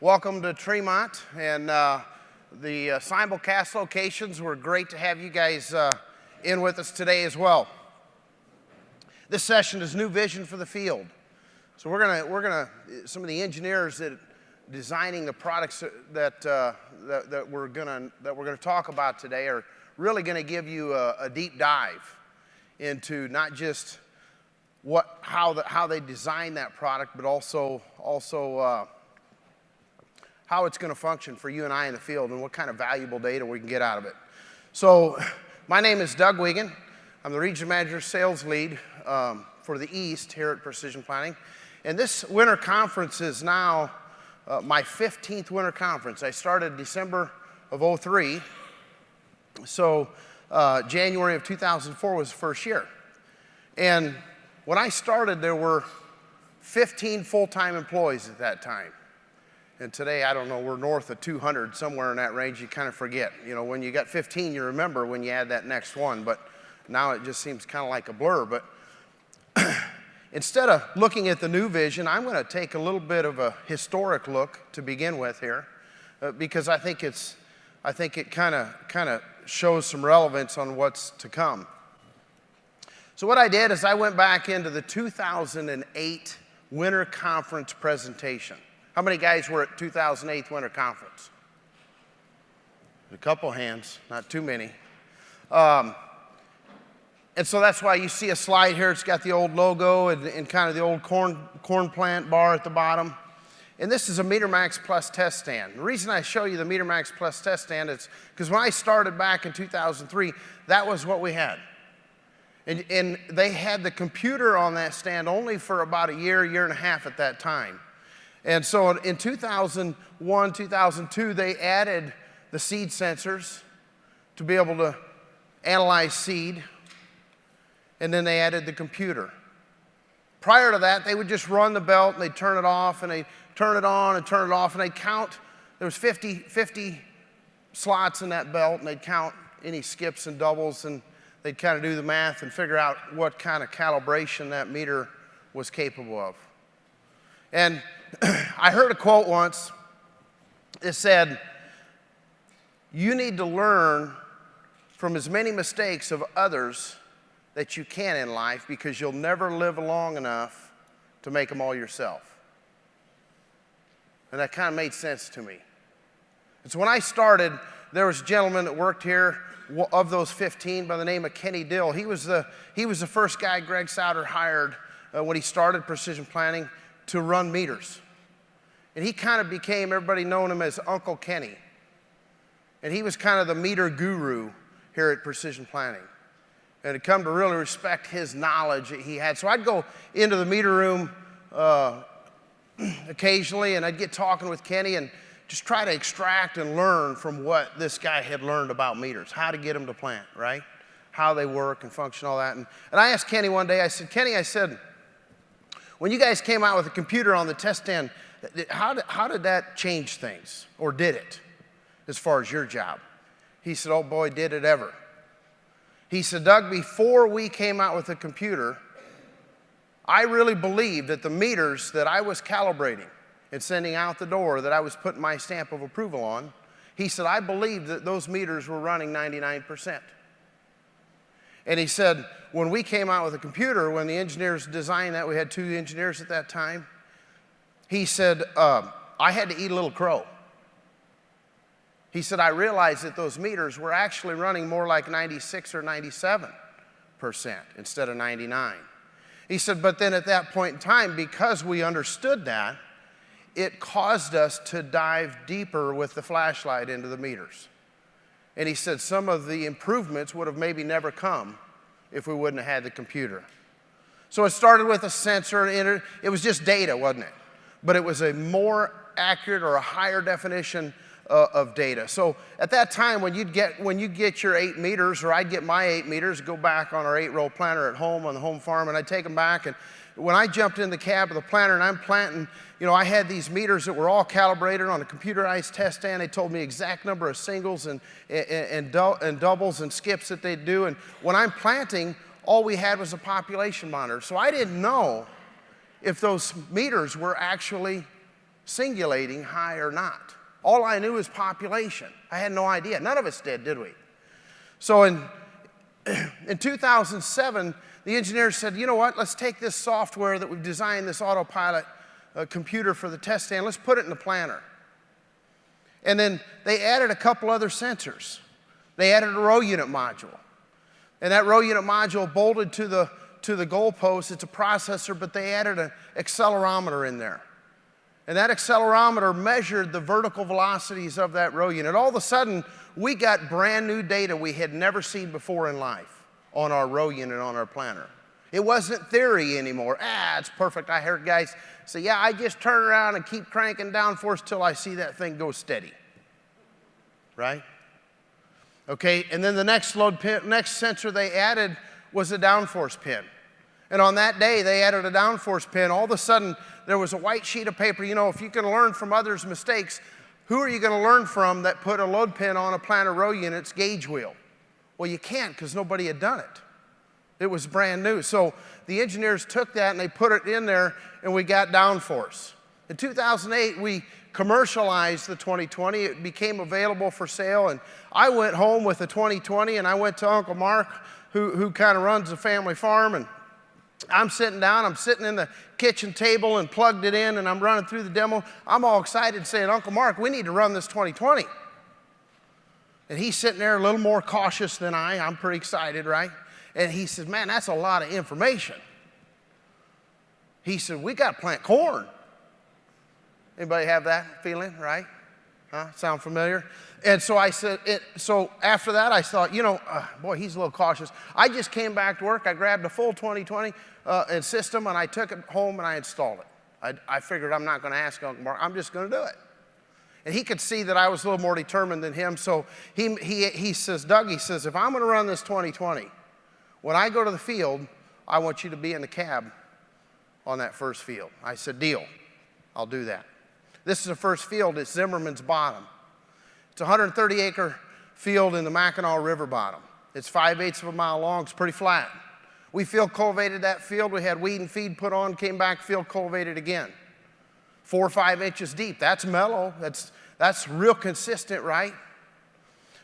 Welcome to Tremont and the simulcast locations. We're great to have you guys in with us today as well. This session is New Vision for the Field. So we're gonna some of the engineers that designing the products that we're gonna talk about today are really gonna give you a deep dive into not just how they design that product, but also how it's going to function for you and I in the field and what kind of valuable data we can get out of it. So my name is Doug Wiegand. I'm the Region Manager Sales Lead for the East here at Precision Planting. And this winter conference is now my 15th winter conference. I started December of '03. So January of 2004 was the first year. And when I started, there were 15 full-time employees at that time. And today, I don't know, we're north of 200, somewhere in that range. You kind of forget. You know, when you got 15, you remember when you add that next one. But now it just seems kind of like a blur. But instead of looking at the new vision, I'm going to take a little bit of a historic look to begin with here, because I think it kind of shows some relevance on what's to come. So what I did is I went back into the 2008 Winter Conference presentation. How many guys were at 2008 Winter Conference? A couple hands, not too many. And so that's why you see a slide here. It's got the old logo and kind of the old corn plant bar at the bottom. And this is a MeterMax Plus test stand. The reason I show you the MeterMax Plus test stand is because when I started back in 2003, that was what we had. And they had the computer on that stand only for about a year and a half at that time. And so in 2001, 2002, they added the seed sensors to be able to analyze seed, and then they added the computer. Prior to that, they would just run the belt, and they'd turn it off, and they'd turn it on and turn it off, and they'd count. There was 50 slots in that belt, and they'd count any skips and doubles, and they'd kind of do the math and figure out what kind of calibration that meter was capable of. And I heard a quote once. It said, "You need to learn from as many mistakes of others that you can in life, because you'll never live long enough to make them all yourself." And that kind of made sense to me. And so when I started, there was a gentleman that worked here of those 15 by the name of Kenny Dill. He was the first guy Greg Souter hired when he started Precision Planting to run meters. And he kind of became, everybody known him as Uncle Kenny. And he was kind of the meter guru here at Precision Planting. And I'd come to really respect his knowledge that he had. So I'd go into the meter room occasionally, and I'd get talking with Kenny and just try to extract and learn from what this guy had learned about meters, how to get them to plant, right? How they work and function, all that. And I asked Kenny one day, I said, "Kenny," I said, "when you guys came out with a computer on the test stand, how did that change things, or did it, as far as your job?" He said, "Oh boy, did it ever." He said, "Doug, before we came out with the computer, I really believed that the meters that I was calibrating and sending out the door, that I was putting my stamp of approval on," he said, "I believed that those meters were running 99%. And he said, when we came out with a computer, when the engineers designed that, we had 2 engineers at that time, he said, I had to eat a little crow. He said, I realized that those meters were actually running more like 96 or 97% instead of 99. He said, but then at that point in time, because we understood that, it caused us to dive deeper with the flashlight into the meters. And he said some of the improvements would have maybe never come if we wouldn't have had the computer. So it started with a sensor, and it was just data, wasn't it? But it was a more accurate or a higher definition of data. So at that time, when you get your 8 meters, or I'd get my 8 meters, go back on our 8-row planter at home on the home farm, and I'd take them back, and when I jumped in the cab of the planter and I'm planting, you know, I had these meters that were all calibrated on a computerized test stand. They told me exact number of singles and doubles and skips that they'd do. And when I'm planting, all we had was a population monitor. So I didn't know if those meters were actually singulating high or not. All I knew was population. I had no idea. None of us did we? So in 2007, the engineers said, you know what, let's take this software that we've designed, this autopilot computer for the test stand, let's put it in the planter. And then they added a couple other sensors. They added a row unit module. And that row unit module bolted to the goalpost. It's a processor, but they added an accelerometer in there. And that accelerometer measured the vertical velocities of that row unit. All of a sudden, we got brand new data we had never seen before in life on our row unit, on our planter. It wasn't theory anymore. It's perfect. I heard guys say, yeah, I just turn around and keep cranking downforce till I see that thing go steady. Right? Okay, and then the next next sensor they added was a downforce pin. And on that day, they added a downforce pin. All of a sudden, there was a white sheet of paper. You know, if you can learn from others' mistakes, who are you going to learn from that put a load pin on a planter row unit's gauge wheel? Well, you can't, because nobody had done it. It was brand new. So the engineers took that and they put it in there, and we got downforce. In 2008, we commercialized the 2020. It became available for sale, and I went home with the 2020, and I went to Uncle Mark, who kind of runs the family farm, and I'm sitting down, I'm sitting in the kitchen table and plugged it in, and I'm running through the demo. I'm all excited saying, Uncle Mark, we need to run this 2020. And he's sitting there a little more cautious than I'm pretty excited, right? And he says, man, that's a lot of information. He said, we got to plant corn. Anybody have that feeling, right? Huh? Sound familiar? And so I said, so after that, I thought, you know, boy, he's a little cautious. I just came back to work. I grabbed a full 2020 system, and I took it home, and I installed it. I figured I'm not going to ask Uncle Mark. I'm just going to do it. And he could see that I was a little more determined than him. So he says, Doug, he says, if I'm going to run this 2020, when I go to the field, I want you to be in the cab on that first field. I said, deal. I'll do that. This is the first field. It's Zimmerman's Bottom. It's a 130-acre field in the Mackinac River bottom. It's 5/8 of a mile long. It's pretty flat. We field cultivated that field. We had weed and feed put on, came back, field cultivated again. 4 or 5 inches deep. That's mellow. That's real consistent, right?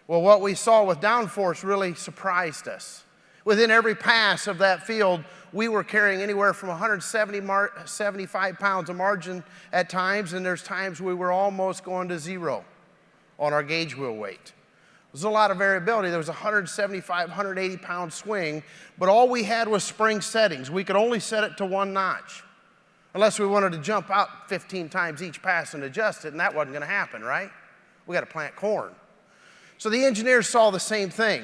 Well, what we saw with downforce really surprised us. Within every pass of that field, we were carrying anywhere from 175 pounds of margin at times, and there's times we were almost going to zero on our gauge wheel weight. There's a lot of variability. There was a 175, 180 pound swing, but all we had was spring settings. We could only set it to 1 notch, unless we wanted to jump out 15 times each pass and adjust it, and that wasn't going to happen, right? We got to plant corn. So the engineers saw the same thing.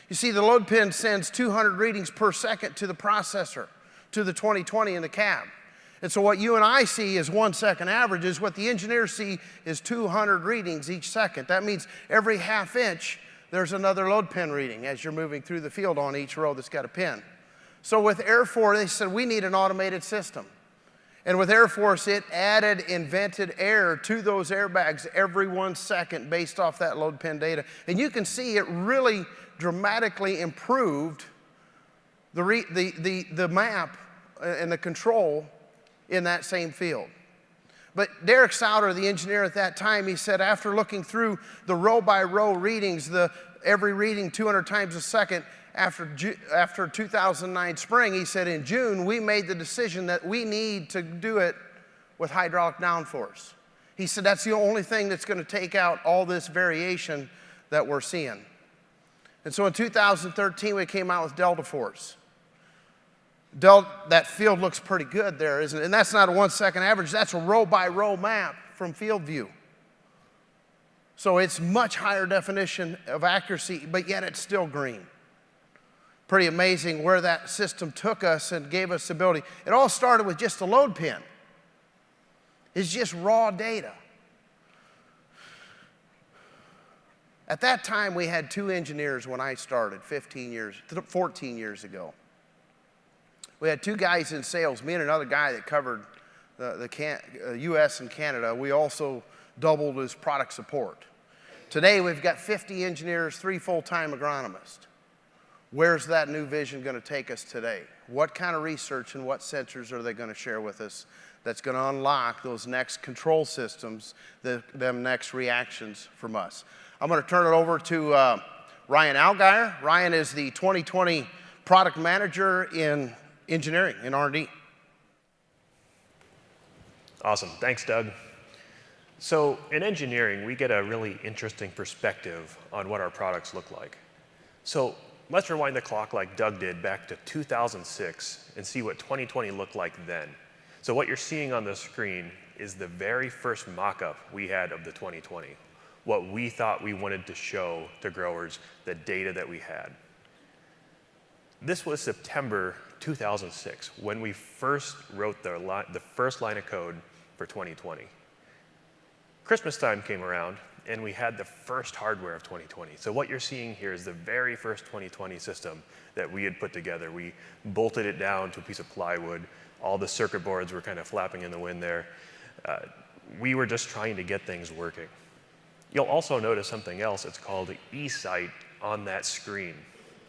You see, the load pin sends 200 readings per second to the processor, to the 2020 in the cab. And so what you and I see is 1 second averages. What the engineers see is 200 readings each second. That means every half inch, there's another load pin reading as you're moving through the field on each row that's got a pin. So with Air Force, they said, we need an automated system. And with Air Force, it added invented air to those airbags every 1 second based off that load pin data. And you can see it really dramatically improved the map and the control in that same field. But Derek Souter, the engineer at that time, he said after looking through the row by row readings, every reading 200 times a second, after 2009 spring, he said in June, we made the decision that we need to do it with hydraulic downforce. He said that's the only thing that's going to take out all this variation that we're seeing. And so in 2013, we came out with Delta Force. That field looks pretty good there, isn't it? And that's not a 1 second average. That's a row by row map from field view. So it's much higher definition of accuracy, but yet it's still green. Pretty amazing where that system took us and gave us the ability. It all started with just a load pin. It's just raw data. At that time, we had 2 engineers when I started 14 years ago. We had 2 guys in sales, me and another guy that covered the US and Canada. We also doubled as product support. Today, we've got 50 engineers, 3 full-time agronomists. Where's that new vision going to take us today? What kind of research and what sensors are they going to share with us that's going to unlock those next control systems, them next reactions from us. I'm going to turn it over to Ryan Algeier. Ryan is the 2020 product manager in engineering, in R&D. Awesome. Thanks, Doug. So in engineering, we get a really interesting perspective on what our products look like. So let's rewind the clock like Doug did back to 2006 and see what 2020 looked like then. So what you're seeing on the screen is the very first mock-up we had of the 2020, what we thought we wanted to show to growers, the data that we had. This was September 2006 when we first wrote the first line of code for 2020. Christmas time came around and we had the first hardware of 2020. So what you're seeing here is the very first 2020 system that we had put together. We bolted it down to a piece of plywood. All the circuit boards were kind of flapping in the wind there. We were just trying to get things working. You'll also notice something else. It's called eSite on that screen.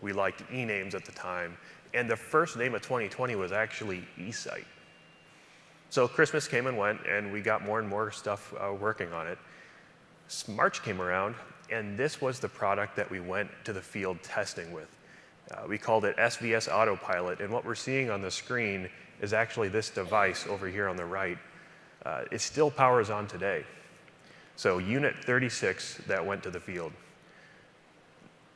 We liked e-names at the time, and the first name of 2020 was actually eSite. So Christmas came and went, and we got more and more stuff working on it. March came around, and this was the product that we went to the field testing with. We called it SVS Autopilot, and what we're seeing on the screen is actually this device over here on the right. It still powers on today. So unit 36 that went to the field.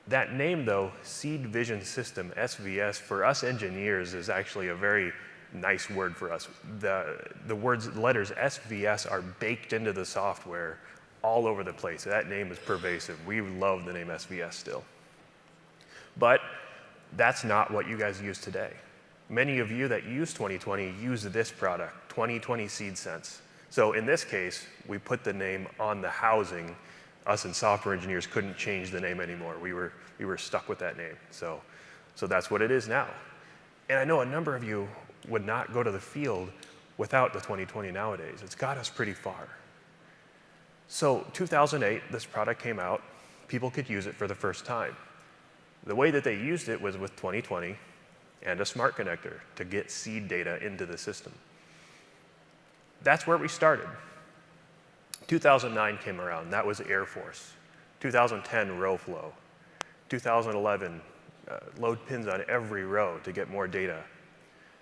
That name, though, Seed Vision System, SVS, for us engineers is actually a very nice word for us. The letters SVS are baked into the software all over the place. That name is pervasive. We love the name SVS still. But that's not what you guys use today. Many of you that use 2020 use this product, 2020 Seed Sense. So in this case, we put the name on the housing. Us and software engineers couldn't change the name anymore. We were stuck with that name. So that's what it is now. And I know a number of you would not go to the field without the 2020 nowadays. It's got us pretty far. So 2008, this product came out. People could use it for the first time. The way that they used it was with 2020 and a smart connector to get seed data into the system. That's where we started. 2009 came around. That was Air Force. 2010, row flow. 2011, load pins on every row to get more data.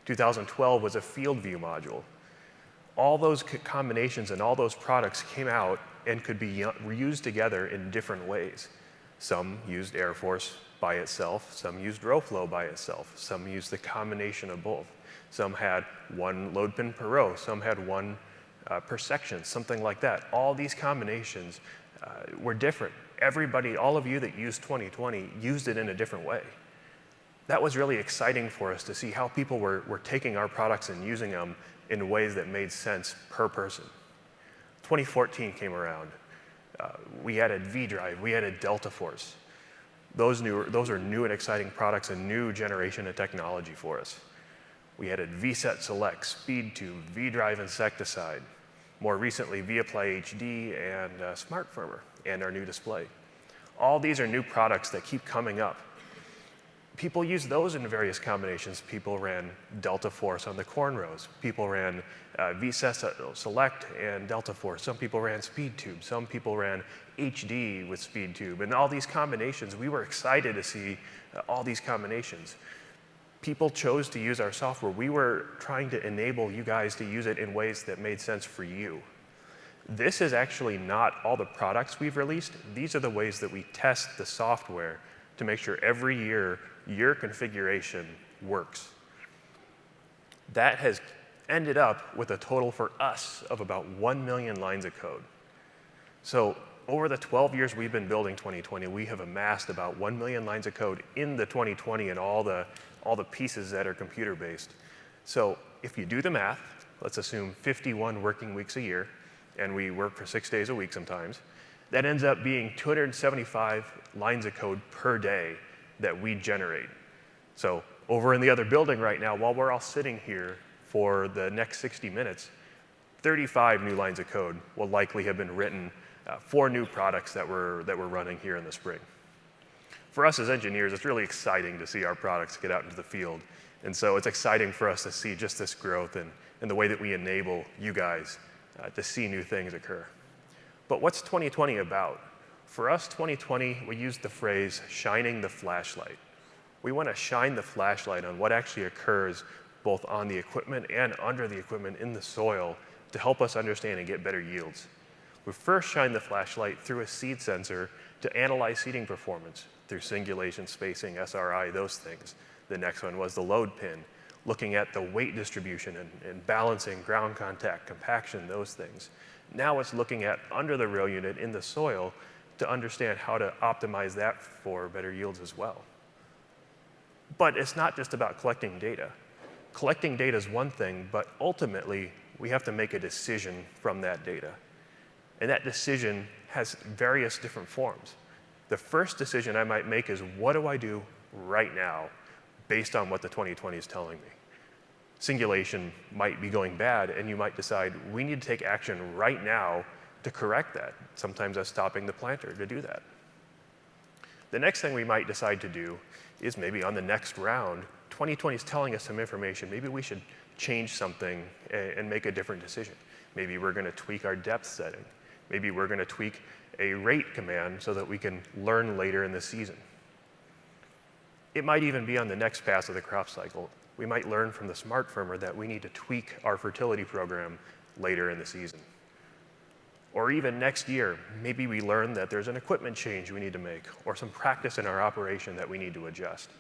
2012 was a field view module. All those combinations and all those products came out and could be used together in different ways. Some used Air Force by itself. Some used row flow by itself. Some used the combination of both. Some had one load pin per row. Some had one per section, something like that. All these combinations were different. Everybody, all of you that used 2020, used it in a different way. That was really exciting for us to see how people were taking our products and using them in ways that made sense per person. 2014 came around. We added V-Drive, we added Downforce. Those are new and exciting products, a new generation of technology for us. We added VSET Select, Speed Tube, V-Drive Insecticide. More recently, ViaPlay HD and Smart Firmer, and our new display. All these are new products that keep coming up. People use those in various combinations. People ran Downforce on the corn rows. People ran VSET Select and Downforce. Some people ran Speed Tube. Some people ran HD with Speed Tube. And all these combinations, we were excited to see all these combinations. People chose to use our software. We were trying to enable you guys to use it in ways that made sense for you. This is actually not all the products we've released. These are the ways that we test the software to make sure every year your configuration works. That has ended up with a total for us of about 1 million lines of code. So over the 12 years we've been building 2020, we have amassed about 1 million lines of code in the 2020 and all the pieces that are computer-based. So if you do the math, let's assume 51 working weeks a year, and we work for 6 days a week sometimes, that ends up being 275 lines of code per day that we generate. So over in the other building right now, while we're all sitting here for the next 60 minutes, 35 new lines of code will likely have been written for new products that we're running here in the spring. For us as engineers, it's really exciting to see our products get out into the field And so it's exciting for us to see just this growth and the way that we enable you guys to see new things occur. But what's 2020 about? For us, 2020, we use the phrase shining the flashlight. We want to shine the flashlight on what actually occurs both on the equipment and under the equipment in the soil to help us understand and get better yields. We first shine the flashlight through a seed sensor to analyze seeding performance through singulation, spacing, SRI, those things. The next one was the load pin, looking at the weight distribution and balancing ground contact, compaction, those things. Now it's looking at under the rail unit in the soil to understand how to optimize that for better yields as well. But it's not just about collecting data. Collecting data is one thing, but ultimately we have to make a decision from that data. And that decision has various different forms. The first decision I might make is, what do I do right now based on what the 2020 is telling me? Singulation might be going bad, and you might decide, we need to take action right now to correct that. Sometimes that's stopping the planter to do that. The next thing we might decide to do is maybe on the next round, 2020 is telling us some information. Maybe we should change something and make a different decision. Maybe we're going to tweak our depth setting. Maybe we're going to tweak a rate command so that we can learn later in the season. It might even be on the next pass of the crop cycle. We might learn from the smart farmer that we need to tweak our fertility program later in the season. Or even next year, maybe we learn that there's an equipment change we need to make, or some practice in our operation that we need to adjust.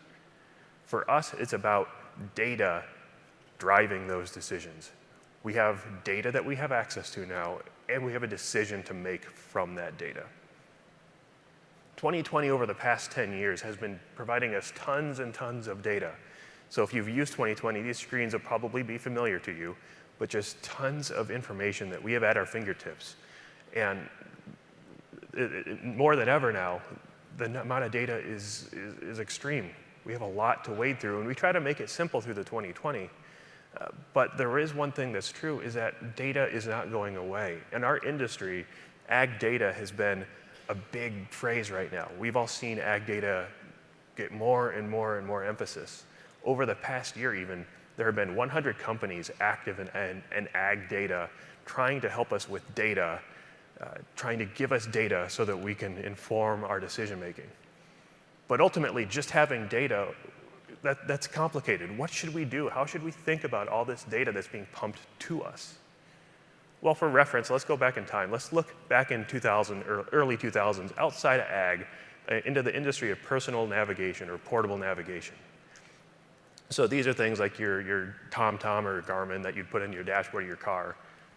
For us, it's about data driving those decisions. We have data that we have access to now, and we have a decision to make from that data. 2020 over the past 10 years has been providing us tons and tons of data. So if you've used 2020, these screens will probably be familiar to you, but just tons of information that we have at our fingertips. And more than ever now, the amount of data is extreme. We have a lot to wade through, and we try to make it simple through the 2020. But there is one thing that's true, is that data is not going away. In our industry, ag data has been a big phrase right now. We've all seen ag data get more and more and more emphasis. Over the past year even, there have been 100 companies active in ag data, trying to help us with data, trying to give us data so that we can inform our decision making. But ultimately, just having data, that's complicated. What should we do? How should we think about all this data that's being pumped to us? Well, for reference, let's go back in time. Let's look back in 2000 or early 2000s, outside of ag, into the industry of personal navigation or portable navigation. So these are things like your TomTom or Garmin that you'd put in your dashboard of your car.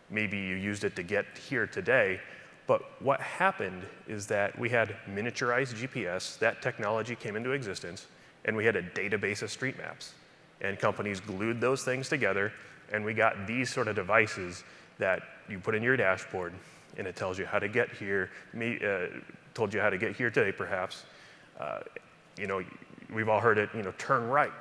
Maybe you used it to get here today. But what happened is that we had miniaturized GPS. That technology came into existence, and we had a database of street maps. And companies glued those things together, and we got these sort of devices that you put in your dashboard, and it tells you how to get here, told you how to get here today, perhaps. We've all heard it, turn right.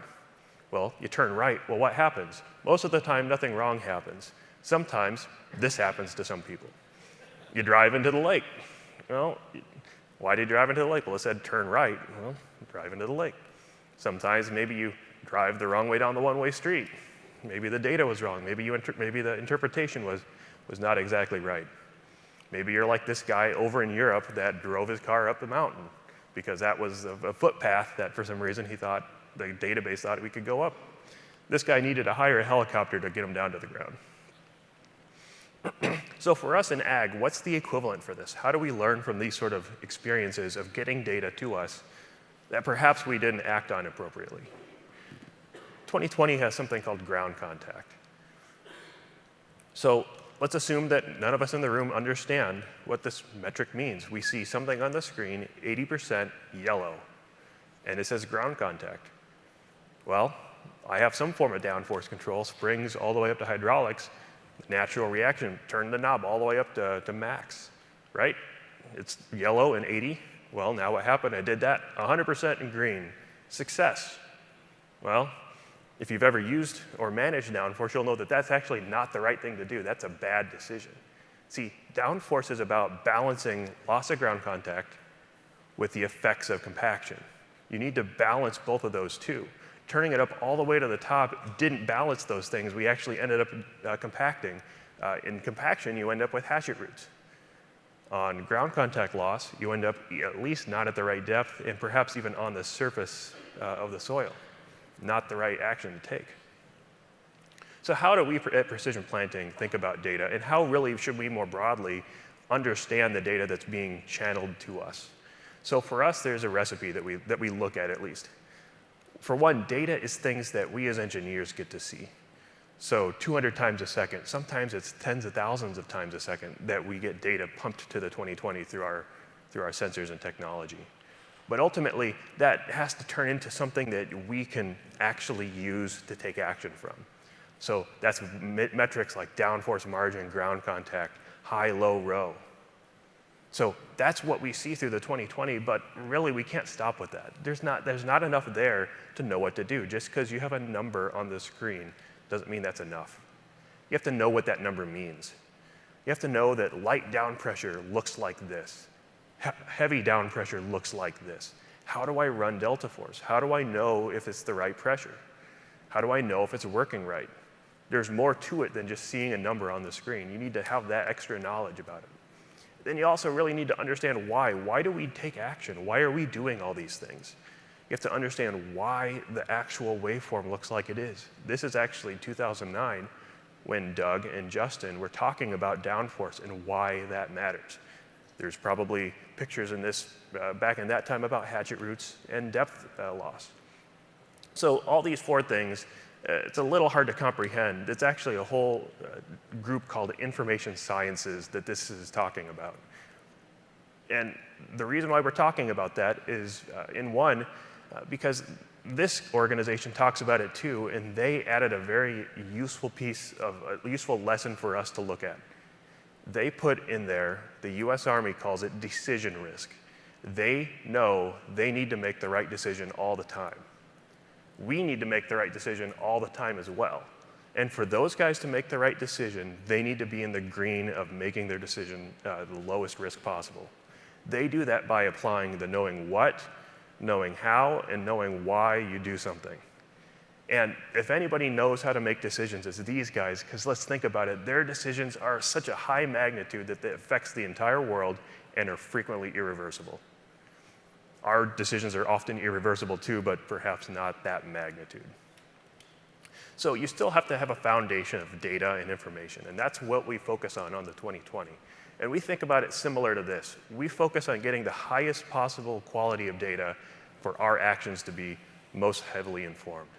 Well, you turn right, well, what happens? Most of the time, nothing wrong happens. Sometimes, this happens to some people. You drive into the lake. Well, why did you drive into the lake? Well, it said turn right. Well, drive into the lake. Sometimes maybe you drive the wrong way down the one-way street. Maybe the data was wrong. Maybe the interpretation was not exactly right. Maybe you're like this guy over in Europe that drove his car up the mountain because that was a footpath that for some reason the database thought we could go up. This guy needed to hire a helicopter to get him down to the ground. So for us in ag, what's the equivalent for this? How do we learn from these sort of experiences of getting data to us that perhaps we didn't act on appropriately? 2020 has something called ground contact. So let's assume that none of us in the room understand what this metric means. We see something on the screen, 80% yellow, and it says ground contact. Well, I have some form of downforce control, springs all the way up to hydraulics, natural reaction, turn the knob all the way up to max, right? It's yellow and 80. Well, now what happened? I did that 100% in green. Success. Well, if you've ever used or managed downforce, you'll know that that's actually not the right thing to do. That's a bad decision. See, downforce is about balancing loss of ground contact with the effects of compaction. You need to balance both of those two. turning it up all the way to the top didn't balance those things. We actually ended up compacting. In compaction, you end up with hatchet roots. On ground contact loss, you end up at least not at the right depth and perhaps even on the surface of the soil. Not the right action to take. So how do we at Precision Planting think about data, and how really should we more broadly understand the data that's being channeled to us? So for us, there's a recipe that we look at least. For one, data is things that we as engineers get to see. So 200 times a second, sometimes it's tens of thousands of times a second that we get data pumped to the 2020 through our sensors and technology. But ultimately, that has to turn into something that we can actually use to take action from. So that's metrics like downforce margin, ground contact, high, low, row. So that's what we see through the 2020, but really we can't stop with that. There's not enough there to know what to do. Just because you have a number on the screen doesn't mean that's enough. You have to know what that number means. You have to know that light down pressure looks like this. Heavy down pressure looks like this. How do I run delta force? How do I know if it's the right pressure? How do I know if it's working right? There's more to it than just seeing a number on the screen. You need to have that extra knowledge about it. Then you also really need to understand why. Why do we take action? Why are we doing all these things? You have to understand why the actual waveform looks like it is. This is actually 2009 when Doug and Justin were talking about downforce and why that matters. There's probably pictures in this back in that time about hatchet roots and depth loss. So all these four things, it's a little hard to comprehend. It's actually a whole group called information sciences that this is talking about. And the reason why we're talking about that is, because this organization talks about it too, and they added a very useful useful lesson for us to look at. They put in there, the US Army calls it decision risk. They know they need to make the right decision all the time. We need to make the right decision all the time as well. And for those guys to make the right decision, they need to be in the green of making their decision the lowest risk possible. They do that by applying the knowing what, knowing how, and knowing why you do something. And if anybody knows how to make decisions, it's these guys, because let's think about it. Their decisions are such a high magnitude that it affects the entire world and are frequently irreversible. Our decisions are often irreversible too, but perhaps not that magnitude. So you still have to have a foundation of data and information, and that's what we focus on the 2020. And we think about it similar to this. We focus on getting the highest possible quality of data for our actions to be most heavily informed.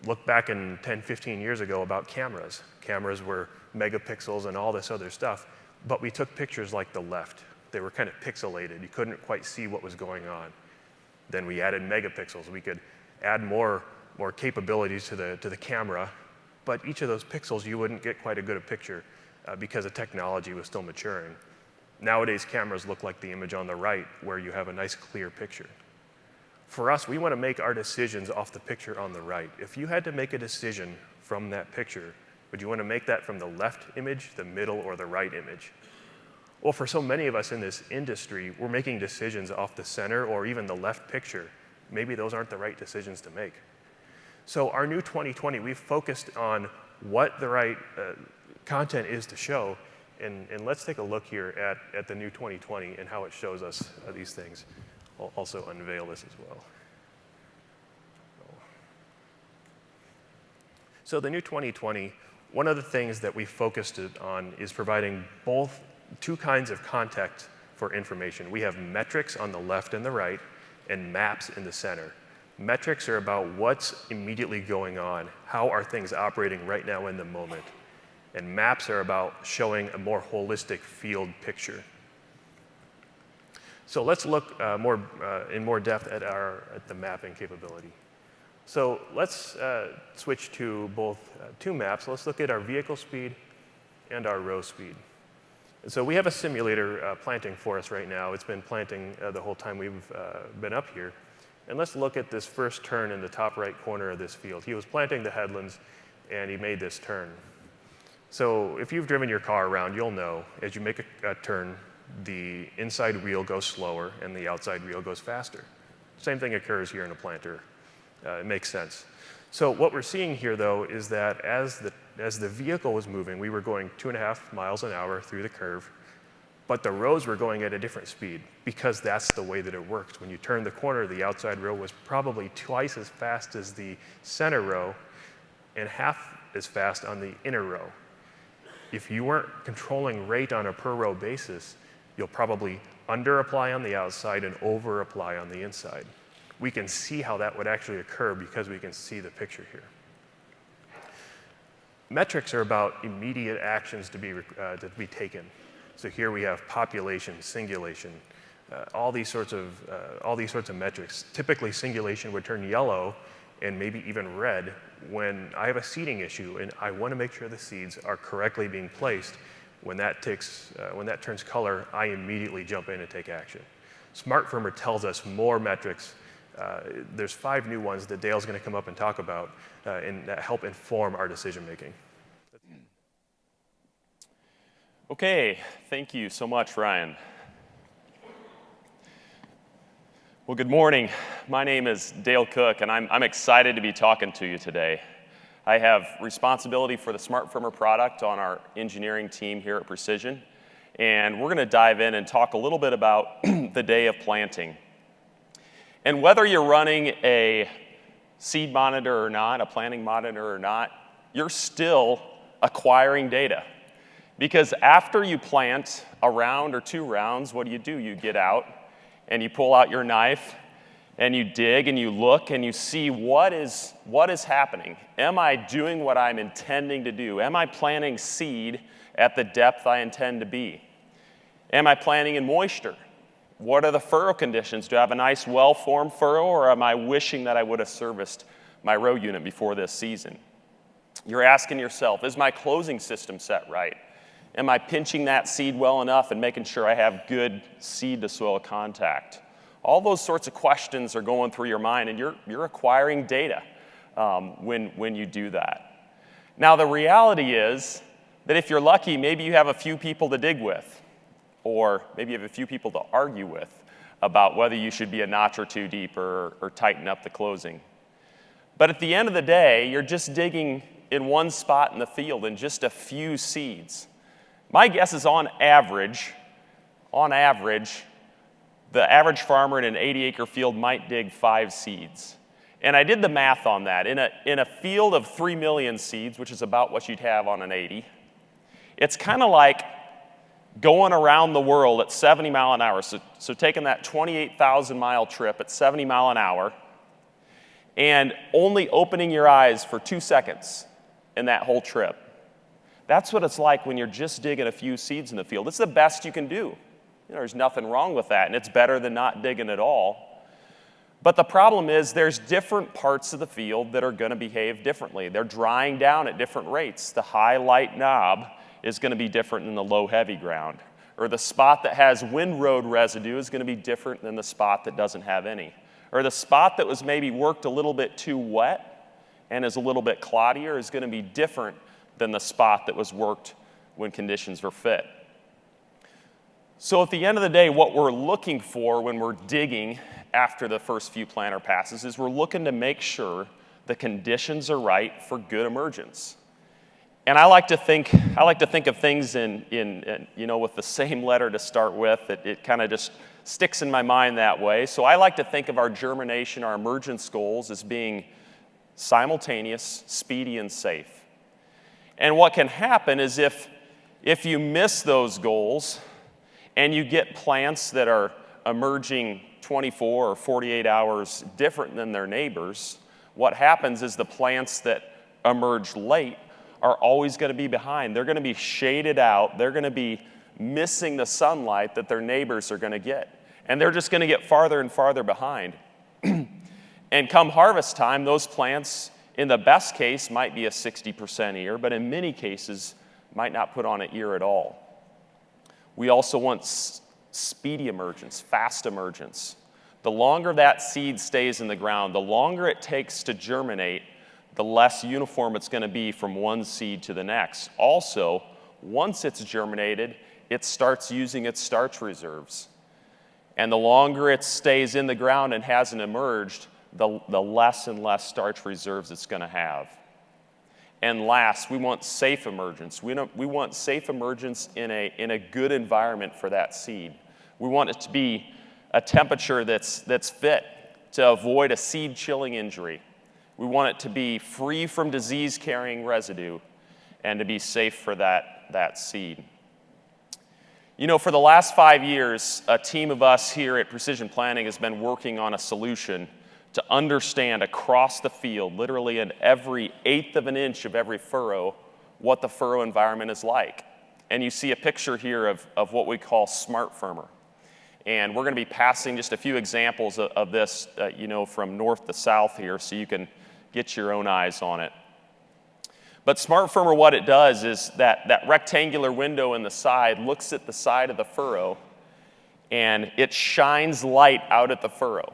Look back in 10, 15 years ago about cameras. Cameras were megapixels and all this other stuff, but we took pictures like the left. They were kind of pixelated. You couldn't quite see what was going on. Then we added megapixels. We could add more capabilities to the camera, but each of those pixels you wouldn't get quite a good a picture because the technology was still maturing. Nowadays, cameras look like the image on the right where you have a nice clear picture. For us, we want to make our decisions off the picture on the right. If you had to make a decision from that picture, would you want to make that from the left image, the middle, or the right image? Well, for so many of us in this industry, we're making decisions off the center or even the left picture. Maybe those aren't the right decisions to make. So our new 2020, we've focused on what the right content is to show. And let's take a look here at the new 2020 and how it shows us these things. I'll also unveil this as well. So the new 2020, one of the things that we focused on is providing both two kinds of context for information. We have metrics on the left and the right, and maps in the center. Metrics are about what's immediately going on. How are things operating right now in the moment? And maps are about showing a more holistic field picture. So let's look in more depth at the mapping capability. So let's switch to both two maps. Let's look at our vehicle speed and our row speed. And so we have a simulator planting for us right now. It's been planting the whole time we've been up here. And let's look at this first turn in the top right corner of this field. He was planting the headlands, and he made this turn. So if you've driven your car around, you'll know as you make a turn, the inside wheel goes slower and the outside wheel goes faster. Same thing occurs here in a planter. It makes sense. So what we're seeing here, though, is that as the vehicle was moving, we were going 2.5 miles an hour through the curve, but the rows were going at a different speed because that's the way that it worked. When you turn the corner, the outside row was probably twice as fast as the center row and half as fast on the inner row. If you weren't controlling rate on a per row basis, you'll probably under-apply on the outside and over-apply on the inside. We can see how that would actually occur because we can see the picture here. Metrics are about immediate actions to be taken. So here we have population, singulation, all these sorts of metrics. Typically, singulation would turn yellow and maybe even red when I have a seeding issue and I want to make sure the seeds are correctly being placed. When that turns color, I immediately jump in and take action. Smart Firmer tells us more metrics. There's 5 new ones that Dale's going to come up and talk about and that help inform our decision making. Okay, thank you so much, Ryan. Well, good morning. My name is Dale Cook, and I'm excited to be talking to you today. I have responsibility for the Smart Firmer product on our engineering team here at Precision, and we're going to dive in and talk a little bit about the day of planting. And whether you're running a seed monitor or not, a planting monitor or not, you're still acquiring data. Because after you plant a round or 2 rounds, what do? You get out and you pull out your knife and you dig and you look and you see what is happening. Am I doing what I'm intending to do? Am I planting seed at the depth I intend to be? Am I planting in moisture? What are the furrow conditions? Do I have a nice well-formed furrow, or am I wishing that I would have serviced my row unit before this season? You're asking yourself, is my closing system set right? Am I pinching that seed well enough and making sure I have good seed-to-soil contact? All those sorts of questions are going through your mind, and you're acquiring data when you do that. Now, the reality is that if you're lucky, maybe you have a few people to dig with, or maybe you have a few people to argue with about whether you should be a notch or 2 deep or tighten up the closing. But at the end of the day, you're just digging in one spot in the field in just a few seeds. My guess is on average, the average farmer in an 80-acre field might dig 5 seeds. And I did the math on that. In a field of 3 million seeds, which is about what you'd have on an 80, it's kind of like going around the world at 70 mile an hour. So taking that 28,000-mile trip at 70 mile an hour and only opening your eyes for 2 seconds in that whole trip. That's what it's like when you're just digging a few seeds in the field. It's the best you can do. There's nothing wrong with that, and it's better than not digging at all. But the problem is there's different parts of the field that are going to behave differently. They're drying down at different rates. The high light knob is going to be different than the low heavy ground. Or the spot that has windrow residue is going to be different than the spot that doesn't have any. Or the spot that was maybe worked a little bit too wet and is a little bit cloddier is going to be different than the spot that was worked when conditions were fit. So at the end of the day, what we're looking for when we're digging after the first few planter passes is we're looking to make sure the conditions are right for good emergence. And I like to think of things in with the same letter to start with. It kind of just sticks in my mind that way. So I like to think of our germination, our emergence goals as being simultaneous, speedy, and safe. And what can happen is if you miss those goals and you get plants that are emerging 24 or 48 hours different than their neighbors, what happens is the plants that emerge late are always going to be behind. They're going to be shaded out. They're going to be missing the sunlight that their neighbors are going to get. And they're just going to get farther and farther behind. And come harvest time, those plants, in the best case, might be a 60% ear, but in many cases, might not put on an ear at all. We also want speedy emergence, fast emergence. The longer that seed stays in the ground, the longer it takes to germinate, the less uniform it's going to be from one seed to the next. Also, once it's germinated, it starts using its starch reserves. And the longer it stays in the ground and hasn't emerged, the less and less starch reserves it's going to have. And last, we want safe emergence. We want safe emergence in a good environment for that seed. We want it to be a temperature that's fit to avoid a seed chilling injury. We want it to be free from disease-carrying residue and to be safe for that seed. You know, for the last 5 years, a team of us here at Precision Planting has been working on a solution to understand across the field, literally in every eighth of an inch of every furrow, what the furrow environment is like. And you see a picture here of what we call smart firmer. And we're going to be passing just a few examples of this, you know, from north to south here, so you can get your own eyes on it. But smart firmer, what it does is that rectangular window in the side looks at the side of the furrow, and it shines light out at the furrow.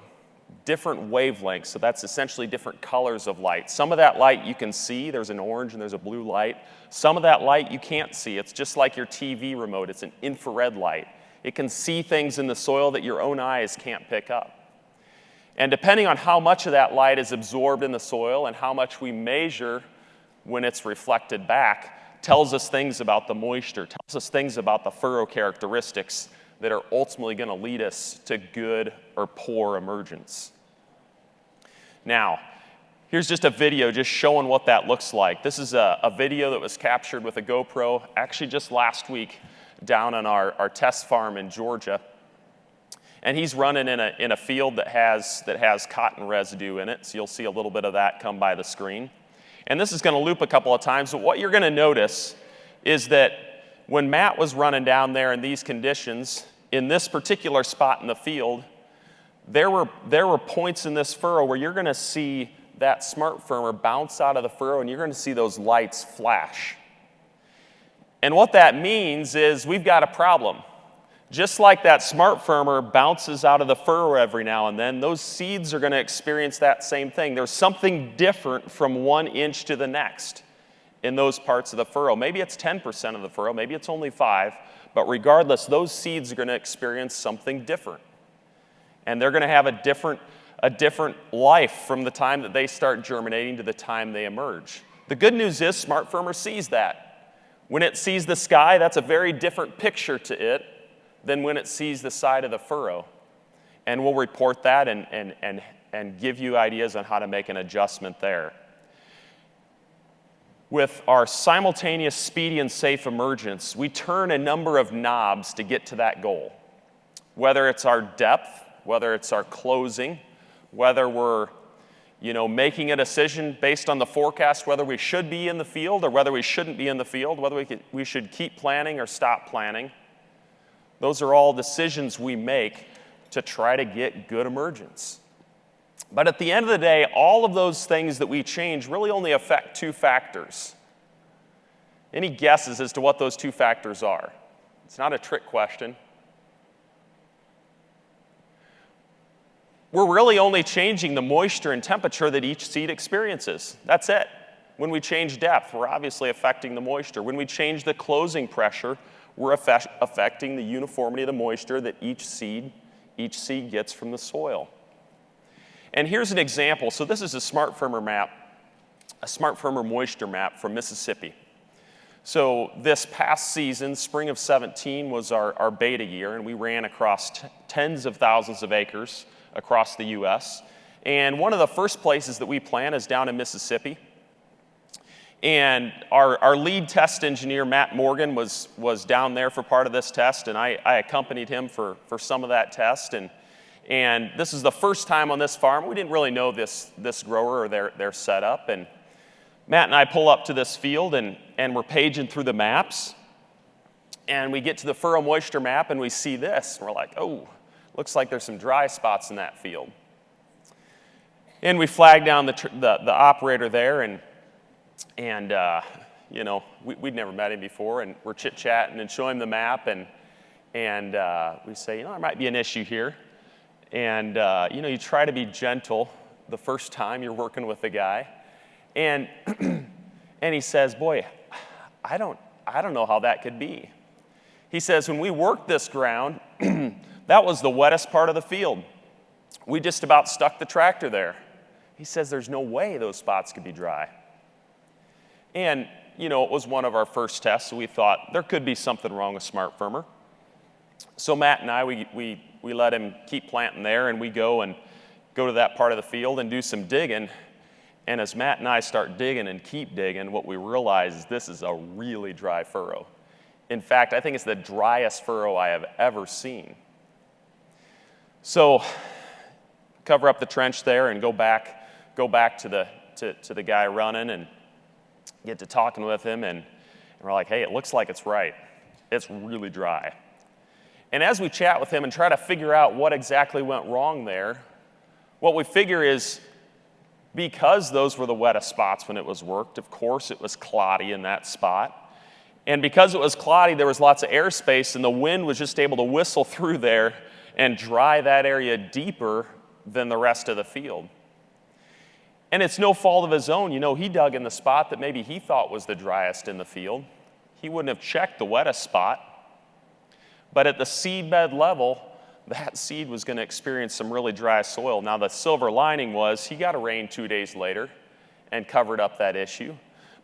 Different wavelengths, so that's essentially different colors of light. Some of that light you can see, there's an orange and there's a blue light. Some of that light you can't see. It's just like your TV remote, it's an infrared light. It can see things in the soil that your own eyes can't pick up. And depending on how much of that light is absorbed in the soil and how much we measure when it's reflected back, tells us things about the moisture, tells us things about the furrow characteristics that are ultimately going to lead us to good or poor emergence. Now, here's just a video just showing what that looks like. This is a video that was captured with a GoPro actually just last week down on our test farm in Georgia. And he's running in a field that has cotton residue in it, so you'll see a little bit of that come by the screen. And this is going to loop a couple of times, but what you're going to notice is that when Matt was running down there in these conditions, in this particular spot in the field, there were points in this furrow where you're going to see that smart firmer bounce out of the furrow, and you're going to see those lights flash. And what that means is we've got a problem. Just like that smart firmer bounces out of the furrow every now and then, those seeds are going to experience that same thing. There's something different from 1 inch to the next in those parts of the furrow. Maybe it's 10% of the furrow, maybe it's only 5%, but regardless, those seeds are going to experience something different. And they're going to have a different life from the time that they start germinating to the time they emerge. The good news is smart firmer sees that. When it sees the sky, that's a very different picture to it than when it sees the side of the furrow. And we'll report that and give you ideas on how to make an adjustment there. With our simultaneous speedy and safe emergence, we turn a number of knobs to get to that goal. Whether it's our depth, whether it's our closing, whether we're making a decision based on the forecast whether we should be in the field or whether we shouldn't be in the field, whether we should keep planning or stop planning. Those are all decisions we make to try to get good emergence. But at the end of the day, all of those things that we change really only affect 2 factors. Any guesses as to what those 2 factors are? It's not a trick question. We're really only changing the moisture and temperature that each seed experiences. That's it. When we change depth, we're obviously affecting the moisture. When we change the closing pressure, we're affecting the uniformity of the moisture that each seed gets from the soil. And here's an example. So this is a smart firmer map, a smart firmer moisture map from Mississippi. So this past season, spring of 17, was our beta year, and we ran across tens of thousands of acres across the U.S. And one of the first places that we plant is down in Mississippi. And our lead test engineer, Matt Morgan, was down there for part of this test, and I accompanied him for some of that test. And this is the first time on this farm. We didn't really know this grower or their setup. And Matt and I pull up to this field, and we're paging through the maps. And we get to the furrow moisture map, and we see this. And we're like, oh, looks like there's some dry spots in that field. And we flag down the operator there, and we'd never met him before, and we're chit-chatting and showing him the map, and we say, there might be an issue here. And, you try to be gentle the first time you're working with a guy. And he says, boy, I don't know how that could be. He says, when we worked this ground, that was the wettest part of the field. We just about stuck the tractor there. He says there's no way those spots could be dry. And, you know, it was one of our first tests, so we thought there could be something wrong with Smart Firmer. So Matt and I, we let him keep planting there, and we go to that part of the field and do some digging. And as Matt and I start digging and keep digging, what we realize is this is a really dry furrow. In fact, I think it's the driest furrow I have ever seen. So cover up the trench there and go back to the guy running and get to talking with him, and we're like, hey, it looks like it's right. It's really dry. And as we chat with him and try to figure out what exactly went wrong there, what we figure is because those were the wettest spots when it was worked, of course it was cloddy in that spot. And because it was cloddy, there was lots of airspace, and the wind was just able to whistle through there and dry that area deeper than the rest of the field. And it's no fault of his own. You know, he dug in the spot that maybe he thought was the driest in the field. He wouldn't have checked the wettest spot. But at the seed bed level, that seed was going to experience some really dry soil. Now, the silver lining was he got a rain 2 days later and covered up that issue.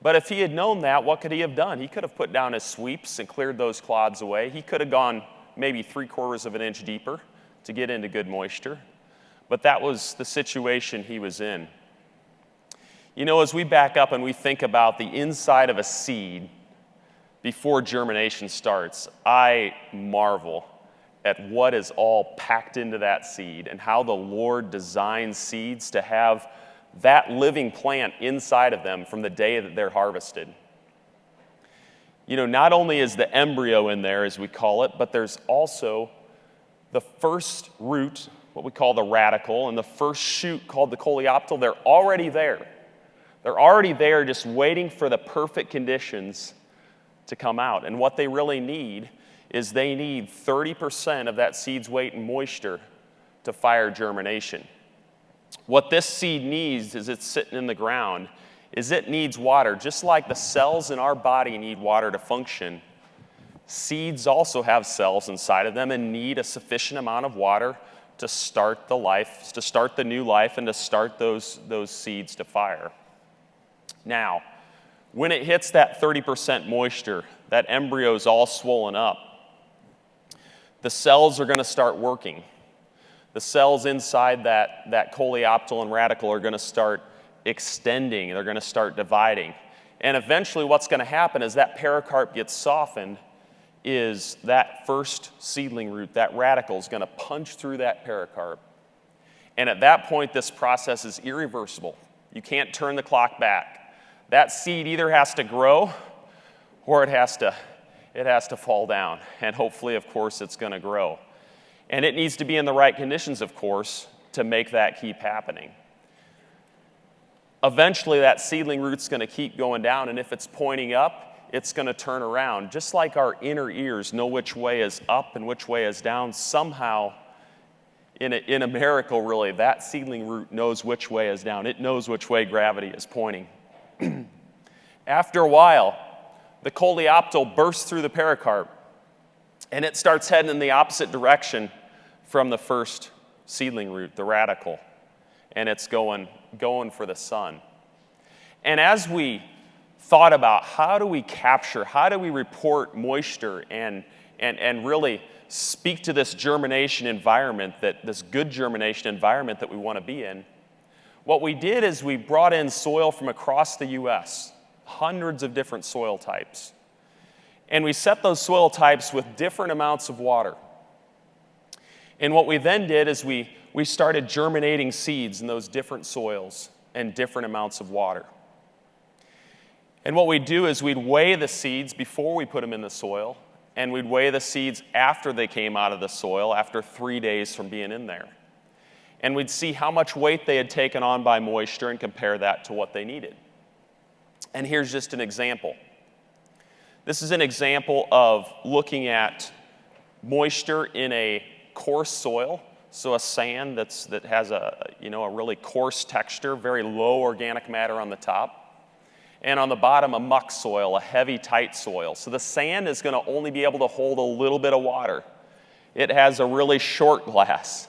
But if he had known that, what could he have done? He could have put down his sweeps and cleared those clods away. He could have gone maybe 3/4 of an inch deeper to get into good moisture. But that was the situation he was in. You know, as we back up and we think about the inside of a seed before germination starts, I marvel at what is all packed into that seed and how the Lord designs seeds to have that living plant inside of them from the day that they're harvested. You know, not only is the embryo in there, as we call it, but there's also the first root, what we call the radicle, and the first shoot called the coleoptile. They're already there. They're already there just waiting for the perfect conditions to come out. And what they really need is they need 30% of that seed's weight in moisture to fire germination. What this seed needs as it's sitting in the ground is it needs water. Just like the cells in our body need water to function, seeds also have cells inside of them and need a sufficient amount of water to start the life, to start the new life, and to start those seeds to fire. Now, when it hits that 30% moisture, that embryo is all swollen up, the cells are going to start working. The cells inside that coleoptile and radicle are going to start extending. They're going to start dividing. And eventually what's going to happen is that pericarp gets softened, is that first seedling root, that radicle, is going to punch through that pericarp. And at that point, this process is irreversible. You can't turn the clock back. That seed either has to grow or it has to fall down. And hopefully, of course, it's going to grow. And it needs to be in the right conditions, of course, to make that keep happening. Eventually, that seedling root's going to keep going down, and if it's pointing up, it's going to turn around. Just like our inner ears know which way is up and which way is down, somehow, in a miracle, really, that seedling root knows which way is down. It knows which way gravity is pointing. After a while, the coleoptile bursts through the pericarp, and it starts heading in the opposite direction from the first seedling root, the radicle, and it's going for the sun. And as we thought about how do we capture, how do we report moisture and really speak to this germination environment, this good germination environment that we want to be in, what we did is we brought in soil from across the U.S., hundreds of different soil types. And we set those soil types with different amounts of water. And what we then did is we started germinating seeds in those different soils and different amounts of water. And what we'd do is we'd weigh the seeds before we put them in the soil, and we'd weigh the seeds after they came out of the soil, after 3 days from being in there. And we'd see how much weight they had taken on by moisture and compare that to what they needed. And here's just an example. This is an example of looking at moisture in a coarse soil, so a sand that has a really coarse texture, very low organic matter on the top, and on the bottom a muck soil, a heavy, tight soil. So the sand is going to only be able to hold a little bit of water. It has a really short glass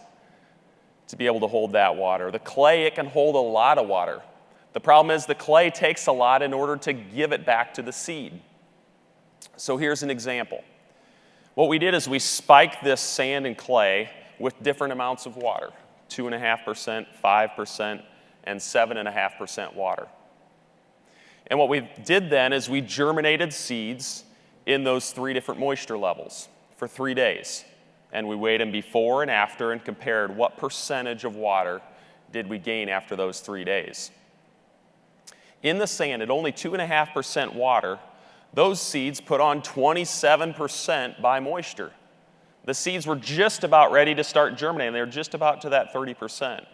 to be able to hold that water. The clay, it can hold a lot of water. The problem is the clay takes a lot in order to give it back to the seed. So here's an example. What we did is we spiked this sand and clay with different amounts of water, 2.5%, 5%, and 7.5% water. And what we did then is we germinated seeds in those 3 different moisture levels for 3 days. And we weighed them before and after and compared what percentage of water did we gain after those 3 days. In the sand, at only 2.5% water, those seeds put on 27% by moisture. The seeds were just about ready to start germinating. They were just about to that 30%.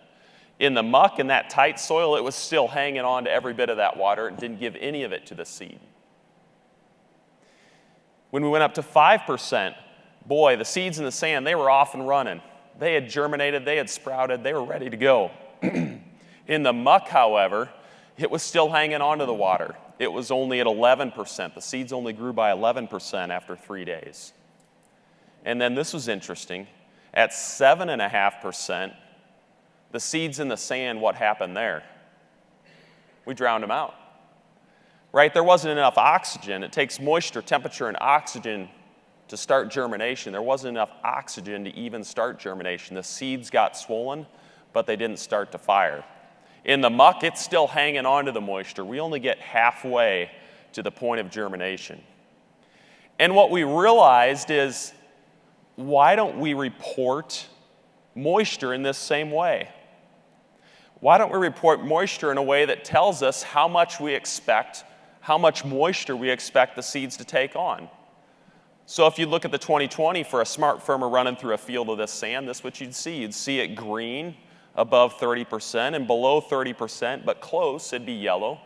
In the muck, in that tight soil, it was still hanging on to every bit of that water and didn't give any of it to the seed. When we went up to 5%, boy, the seeds in the sand, they were off and running. They had germinated, they had sprouted, they were ready to go. In the muck, however, it was still hanging on to the water. It was only at 11%. The seeds only grew by 11% after 3 days. And then this was interesting. At 7.5%, the seeds in the sand, what happened there? We drowned them out. Right? There wasn't enough oxygen. It takes moisture, temperature, and oxygen to start germination. There wasn't enough oxygen to even start germination. The seeds got swollen, but they didn't start to fire. In the muck, it's still hanging on to the moisture. We only get halfway to the point of germination. And what we realized is, why don't we report moisture in this same way? Why don't we report moisture in a way that tells us how much we expect, how much moisture we expect the seeds to take on? So if you look at the 2020 for a smart farmer running through a field of this sand, this is what you'd see. You'd see it green, above 30%, and below 30%, but close, it'd be yellow.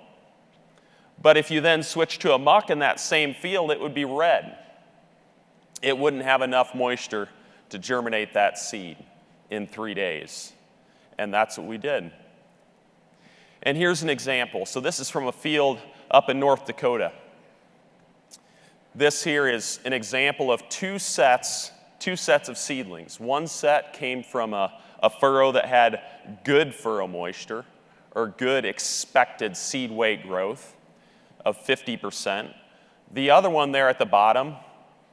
But if you then switch to a muck in that same field, it would be red. It wouldn't have enough moisture to germinate that seed in 3 days. And that's what we did. And here's an example. So this is from a field up in North Dakota. This here is an example of two sets of seedlings. One set came from a furrow that had good furrow moisture, or good expected seed weight growth of 50%. The other one there at the bottom,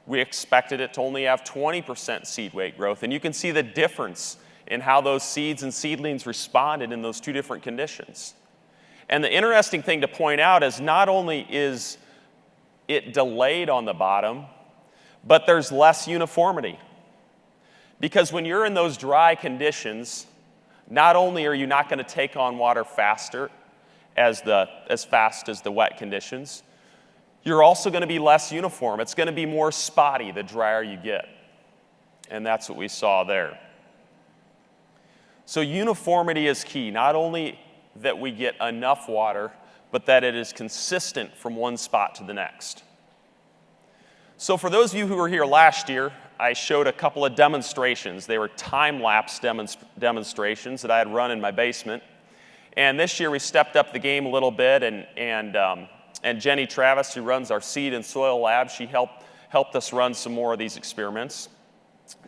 we expected it to only have 20% seed weight growth. And you can see the difference in how those seeds and seedlings responded in those 2 different conditions. And the interesting thing to point out is not only is it delayed on the bottom, but there's less uniformity. Because when you're in those dry conditions, not only are you not going to take on water faster as fast as the wet conditions, you're also going to be less uniform. It's going to be more spotty the drier you get. And that's what we saw there. So uniformity is key. Not only that we get enough water, but that it is consistent from one spot to the next. So for those of you who were here last year, I showed a couple of demonstrations. They were time-lapse demonstrations that I had run in my basement. And this year we stepped up the game a little bit, and Jenny Travis, who runs our seed and soil lab, she helped us run some more of these experiments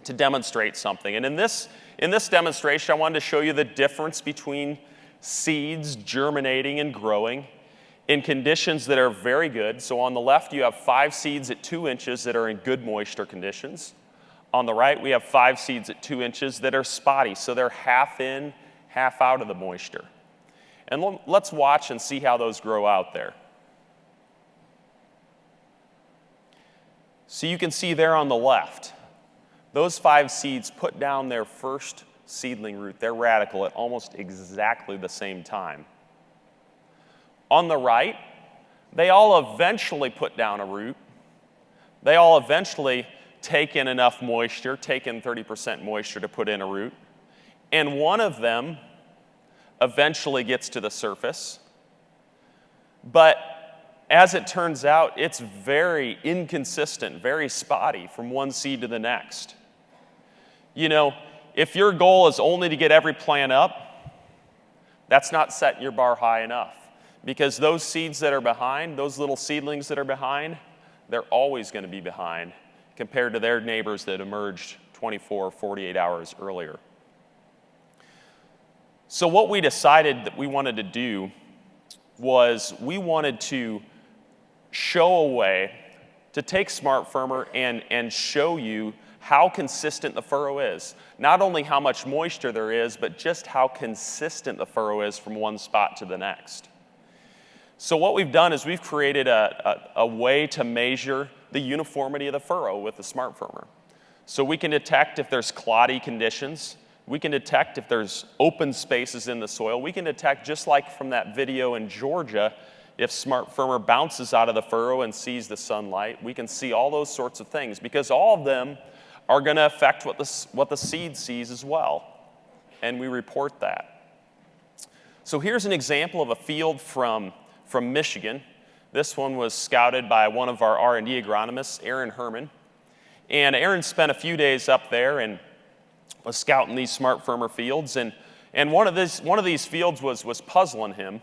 to demonstrate something. And in this demonstration, I wanted to show you the difference between seeds germinating and growing in conditions that are very good. So on the left, you have 5 seeds at 2 inches that are in good moisture conditions. On the right, we have 5 seeds at 2 inches that are spotty, so they're half in, half out of the moisture. And let's watch and see how those grow out there. So you can see there on the left, those 5 seeds put down their first seedling root, their radical, at almost exactly the same time. On the right, they all eventually put down a root. They all eventually take in enough moisture, take in 30% moisture to put in a root. And one of them eventually gets to the surface. But as it turns out, it's very inconsistent, very spotty from one seed to the next. You know, if your goal is only to get every plant up, that's not setting your bar high enough. Because those seeds that are behind, those little seedlings that are behind, they're always going to be behind compared to their neighbors that emerged 24, 48 hours earlier. So what we decided that we wanted to do was we wanted to show a way to take Smart Firmer and show you how consistent the furrow is. Not only how much moisture there is, but just how consistent the furrow is from one spot to the next. So what we've done is we've created a way to measure the uniformity of the furrow with the Smart Firmer. So we can detect if there's cloddy conditions. We can detect if there's open spaces in the soil. We can detect, just like from that video in Georgia, if Smart Firmer bounces out of the furrow and sees the sunlight. We can see all those sorts of things because all of them are going to affect what the seed sees as well. And we report that. So here's an example of a field from Michigan. This one was scouted by one of our R&D agronomists, Aaron Herman. And Aaron spent a few days up there and was scouting these Smart Firmer fields. And one of these fields was puzzling him.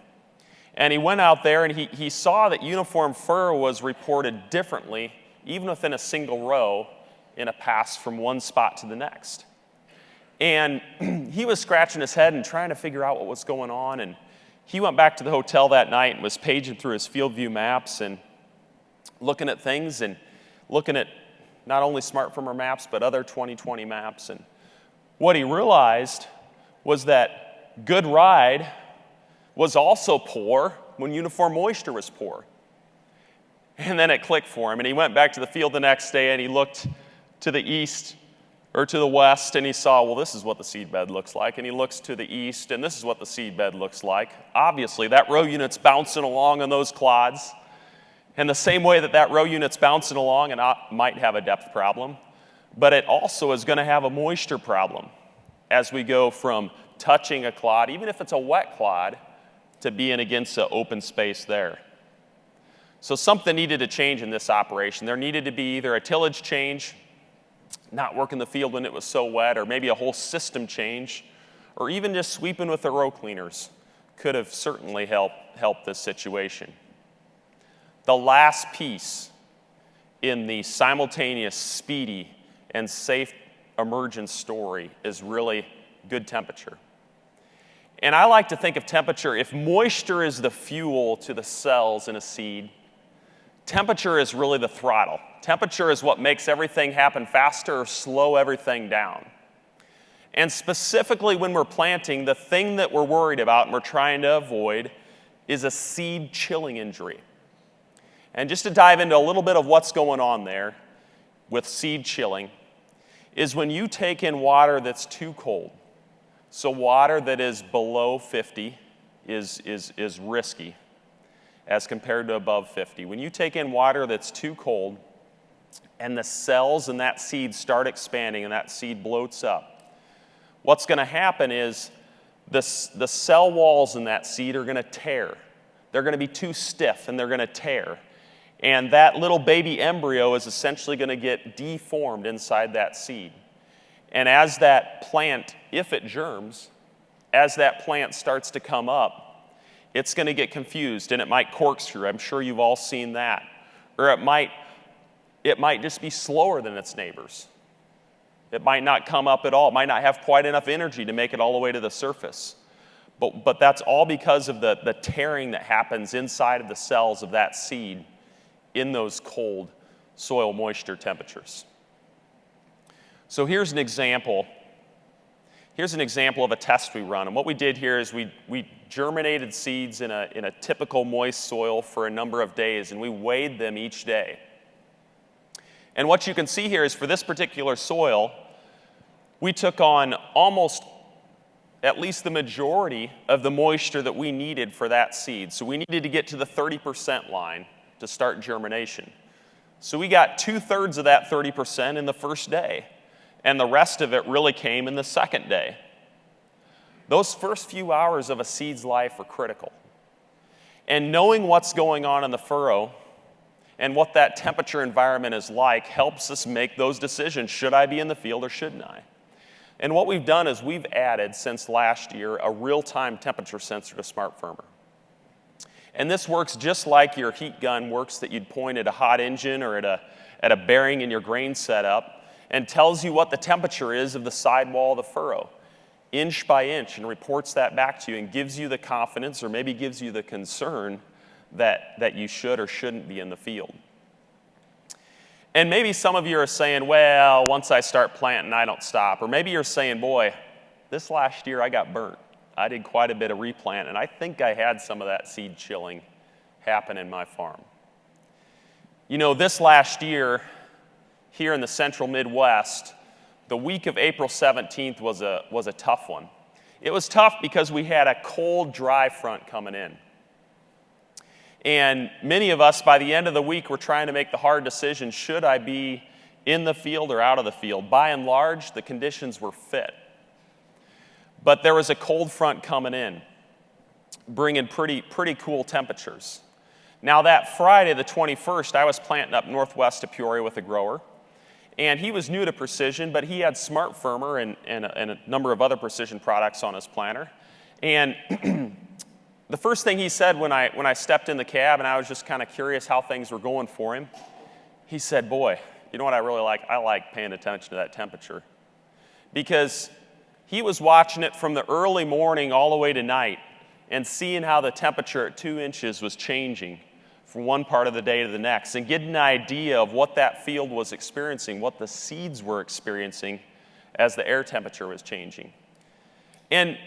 And he went out there and he saw that uniform furrow was reported differently, even within a single row, in a pass from one spot to the next. And he was scratching his head and trying to figure out what was going on. And he went back to the hotel that night and was paging through his field view maps and looking at things and looking at not only Smart Firmer maps, but other 2020 maps. And what he realized was that good ride was also poor when uniform moisture was poor. And then it clicked for him, and he went back to the field the next day and he looked to the east or to the west, and he saw, well, this is what the seed bed looks like. And he looks to the east, and this is what the seed bed looks like. Obviously, that row unit's bouncing along on those clods. And the same way that row unit's bouncing along, and might have a depth problem, but it also is going to have a moisture problem as we go from touching a clod, even if it's a wet clod, to being against an open space there. So something needed to change in this operation. There needed to be either a tillage change, not working the field when it was so wet, or maybe a whole system change, or even just sweeping with the row cleaners could have certainly helped this situation. The last piece in the simultaneous, speedy, and safe emergence story is really good temperature. And I like to think of temperature, if moisture is the fuel to the cells in a seed, temperature is really the throttle. Temperature is what makes everything happen faster or slow everything down. And specifically when we're planting, the thing that we're worried about and we're trying to avoid is a seed chilling injury. And just to dive into a little bit of what's going on there with seed chilling is when you take in water that's too cold. So water that is below 50 is risky as compared to above 50. When you take in water that's too cold and the cells in that seed start expanding and that seed bloats up, what's going to happen is the cell walls in that seed are going to tear. They're going to be too stiff and they're going to tear. And that little baby embryo is essentially going to get deformed inside that seed. And as that plant, if it germs, as that plant starts to come up, it's going to get confused and it might corkscrew. I'm sure you've all seen that. Or it might just be slower than its neighbors. It might not come up at all. It might not have quite enough energy to make it all the way to the surface. But that's all because of the tearing that happens inside of the cells of that seed in those cold soil moisture temperatures. So here's an example. Here's an example of a test we run. And what we did here is we germinated seeds in a typical moist soil for a number of days, and we weighed them each day. And what you can see here is for this particular soil, we took on almost at least the majority of the moisture that we needed for that seed. So we needed to get to the 30% line to start germination. So we got 2/3 of that 30% in the first day, and the rest of it really came in the second day. Those first few hours of a seed's life are critical. And knowing what's going on in the furrow and what that temperature environment is like helps us make those decisions. Should I be in the field or shouldn't I? And what we've done is we've added, since last year, a real-time temperature sensor to Smart Firmer. And this works just like your heat gun works that you'd point at a hot engine or at a bearing in your grain setup and tells you what the temperature is of the sidewall of the furrow inch by inch and reports that back to you and gives you the confidence or maybe gives you the concern that you should or shouldn't be in the field. And maybe some of you are saying, well, once I start planting, I don't stop. Or maybe you're saying, boy, this last year I got burnt. I did quite a bit of replant, and I think I had some of that seed chilling happen in my farm. You know, this last year, here in the central Midwest, the week of April 17th was a tough one. It was tough because we had a cold, dry front coming in. And many of us, by the end of the week, were trying to make the hard decision, should I be in the field or out of the field? By and large, the conditions were fit. But there was a cold front coming in, bringing pretty cool temperatures. Now that Friday, the 21st, I was planting up northwest of Peoria with a grower. And he was new to precision, but he had Smart Firmer and a number of other precision products on his planter. And the first thing he said when I stepped in the cab, and I was just kind of curious how things were going for him, he said, boy, you know what I really like? I like paying attention to that temperature. Because he was watching it from the early morning all the way to night and seeing how the temperature at 2 inches was changing from one part of the day to the next and getting an idea of what that field was experiencing, what the seeds were experiencing as the air temperature was changing. And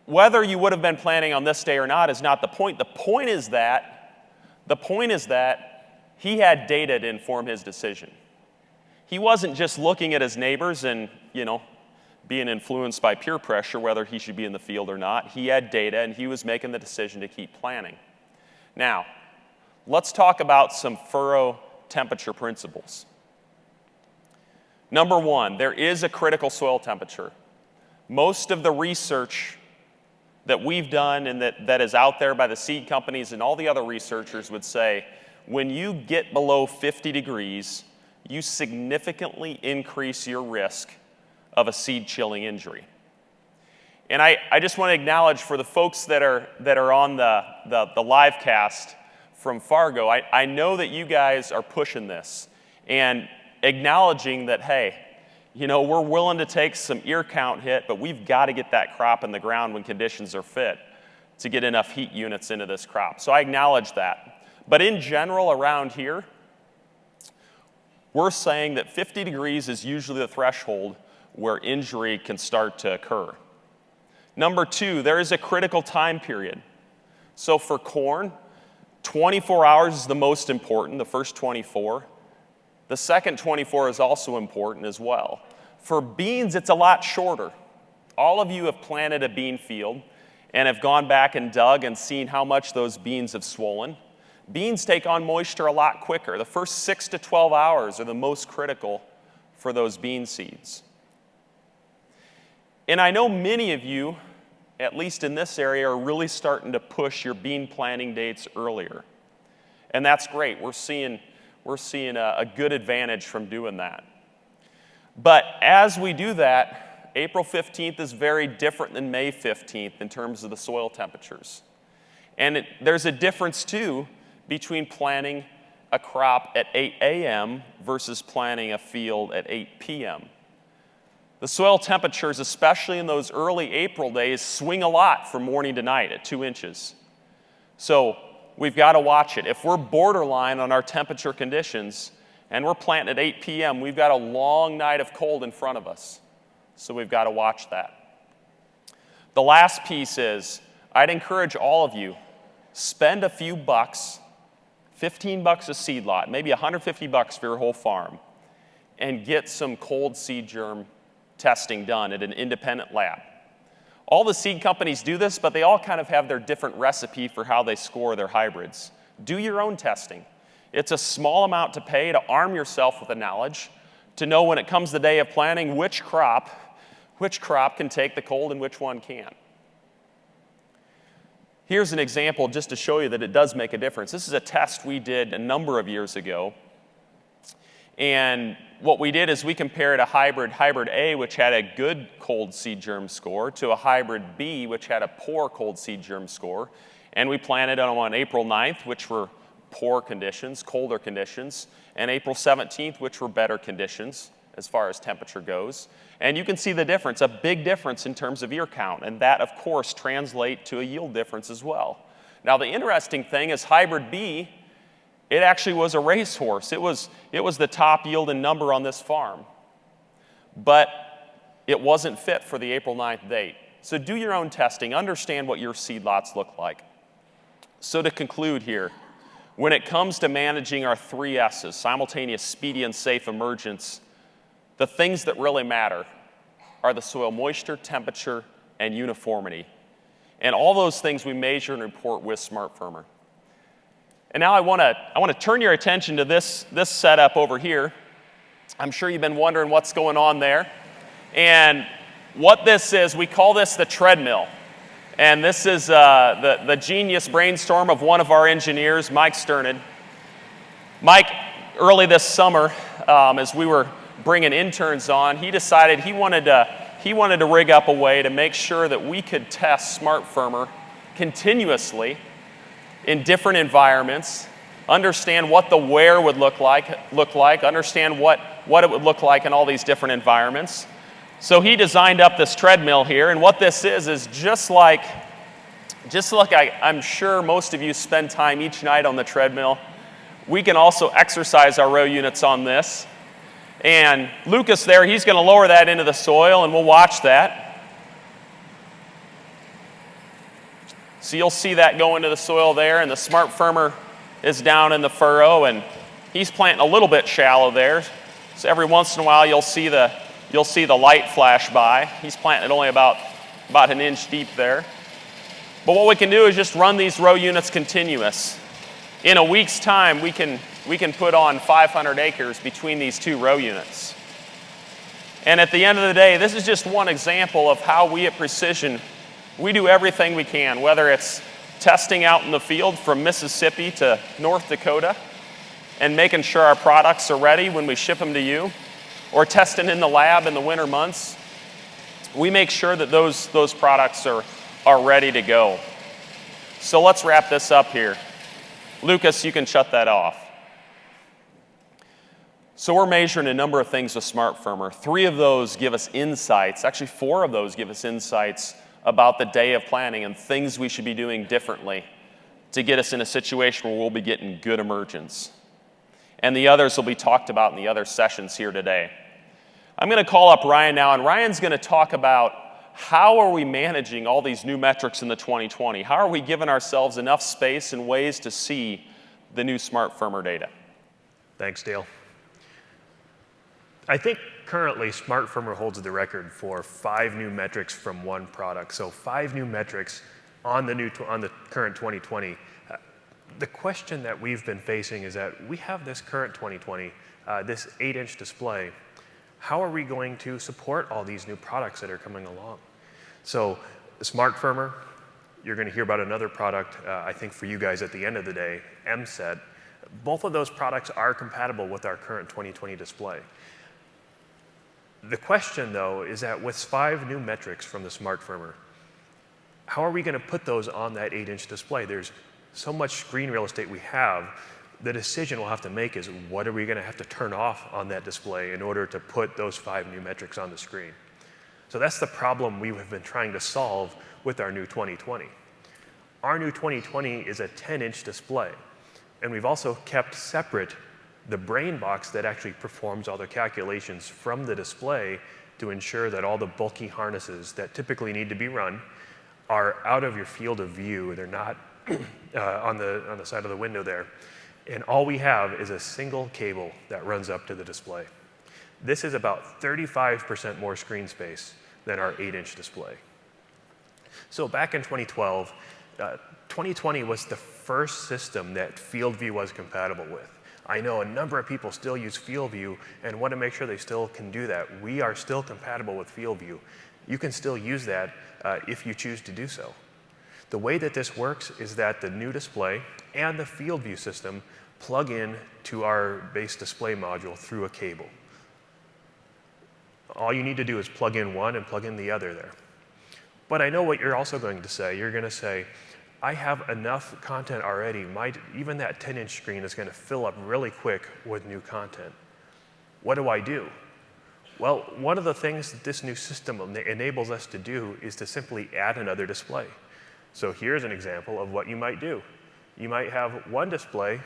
whether you would have been planning on this day or not is not the point. The point is that he had data to inform his decision. He wasn't just looking at his neighbors and, being influenced by peer pressure whether he should be in the field or not. He had data, and he was making the decision to keep planting. Now, let's talk about some furrow temperature principles. Number one, there is a critical soil temperature. Most of the research that we've done and that is out there by the seed companies and all the other researchers would say, when you get below 50 degrees, you significantly increase your risk of a seed chilling injury. And I just want to acknowledge for the folks that are on the live cast from Fargo, I know that you guys are pushing this and acknowledging that, hey, we're willing to take some ear count hit, but we've got to get that crop in the ground when conditions are fit to get enough heat units into this crop. So I acknowledge that. But in general, around here, we're saying that 50 degrees is usually the threshold where injury can start to occur. Number two, there is a critical time period. So for corn, 24 hours is the most important, the first 24. The second 24 is also important as well. For beans, it's a lot shorter. All of you have planted a bean field and have gone back and dug and seen how much those beans have swollen. Beans take on moisture a lot quicker. The first 6 to 12 hours are the most critical for those bean seeds. And I know many of you, at least in this area, are really starting to push your bean planting dates earlier. And that's great. We're seeing a good advantage from doing that. But as we do that, April 15th is very different than May 15th in terms of the soil temperatures. And there's a difference, too, between planting a crop at 8 a.m. versus planting a field at 8 p.m. The soil temperatures, especially in those early April days, swing a lot from morning to night at 2 inches. So we've got to watch it. If we're borderline on our temperature conditions and we're planting at 8 p.m., we've got a long night of cold in front of us. So we've got to watch that. The last piece is, I'd encourage all of you, spend a few bucks, $15 a seed lot, maybe $150 for your whole farm, and get some cold seed germ testing done at an independent lab. All the seed companies do this, but they all kind of have their different recipe for how they score their hybrids. Do your own testing. It's a small amount to pay to arm yourself with the knowledge to know when it comes the day of planting which crop can take the cold and which one can't. Here's an example just to show you that it does make a difference. This is a test we did a number of years ago. And what we did is we compared a hybrid A, which had a good cold seed germ score, to a hybrid B, which had a poor cold seed germ score. And we planted them on April 9th, which were poor conditions, colder conditions, and April 17th, which were better conditions, as far as temperature goes. And you can see the difference, a big difference in terms of ear count, and that, of course, translates to a yield difference as well. Now, the interesting thing is hybrid B, it actually was a racehorse. It was the top yield and number on this farm. But it wasn't fit for the April 9th date. So do your own testing. Understand what your seed lots look like. So to conclude here, when it comes to managing our 3 S's, simultaneous, speedy, and safe emergence, the things that really matter are the soil moisture, temperature, and uniformity. And all those things we measure and report with SmartFirmer. And now I want to turn your attention to this setup over here. I'm sure you've been wondering what's going on there. And what this is, we call this the treadmill. And this is the genius brainstorm of one of our engineers, Mike Sternad. Mike, early this summer, as we were bringing interns on, he decided he wanted to rig up a way to make sure that we could test SmartFirmer continuously in different environments, understand what the wear would look like, understand what it would look like in all these different environments. So he designed up this treadmill here, and what this is just like I'm sure most of you spend time each night on the treadmill. We can also exercise our row units on this. And Lucas there, he's going to lower that into the soil, and we'll watch that. So you'll see that go into the soil there, and the SmartFirmer is down in the furrow, and he's planting a little bit shallow there. So every once in a while you'll see the light flash by. He's planting it only about an inch deep there. But what we can do is just run these row units continuous. In a week's time, we can put on 500 acres between these 2 row units. And at the end of the day, this is just one example of how we at Precision, we do everything we can, whether it's testing out in the field from Mississippi to North Dakota and making sure our products are ready when we ship them to you, or testing in the lab in the winter months. We make sure that those products are ready to go. So let's wrap this up here. Lucas, you can shut that off. So we're measuring a number of things with SmartFirmer. 3 of those give us insights, actually 4 of those give us insights about the day of planting and things we should be doing differently to get us in a situation where we'll be getting good emergence. And the others will be talked about in the other sessions here today. I'm going to call up Ryan now, and Ryan's going to talk about how are we managing all these new metrics in the 2020? How are we giving ourselves enough space and ways to see the new SmartFirmer data? Thanks, Dale. I think currently SmartFirmer holds the record for 5 new metrics from one product. So 5 new metrics on the current 2020. The question that we've been facing is that we have this current 2020, this 8-inch display. How are we going to support all these new products that are coming along? So SmartFirmer, you're going to hear about another product, I think for you guys at the end of the day, MSET. Both of those products are compatible with our current 2020 display. The question, though, is that with 5 new metrics from the SmartFirmer, how are we going to put those on that 8-inch display? There's so much screen real estate we have. The decision we'll have to make is what are we going to have to turn off on that display in order to put those 5 new metrics on the screen? So that's the problem we have been trying to solve with our new 2020. Our new 2020 is a 10-inch display, and we've also kept separate the brain box that actually performs all the calculations from the display to ensure that all the bulky harnesses that typically need to be run are out of your field of view. They're not on the side of the window there. And all we have is a single cable that runs up to the display. This is about 35% more screen space than our 8-inch display. So back in 2012, 2020 was the first system that FieldView was compatible with. I know a number of people still use FieldView and want to make sure they still can do that. We are still compatible with FieldView. You can still use that if you choose to do so. The way that this works is that the new display and the FieldView system plug in to our base display module through a cable. All you need to do is plug in one and plug in the other there. But I know what you're also going to say. You're going to say, I have enough content already. Even that 10-inch screen is going to fill up really quick with new content. What do I do? Well, one of the things that this new system enables us to do is to simply add another display. So here's an example of what you might do. You might have one display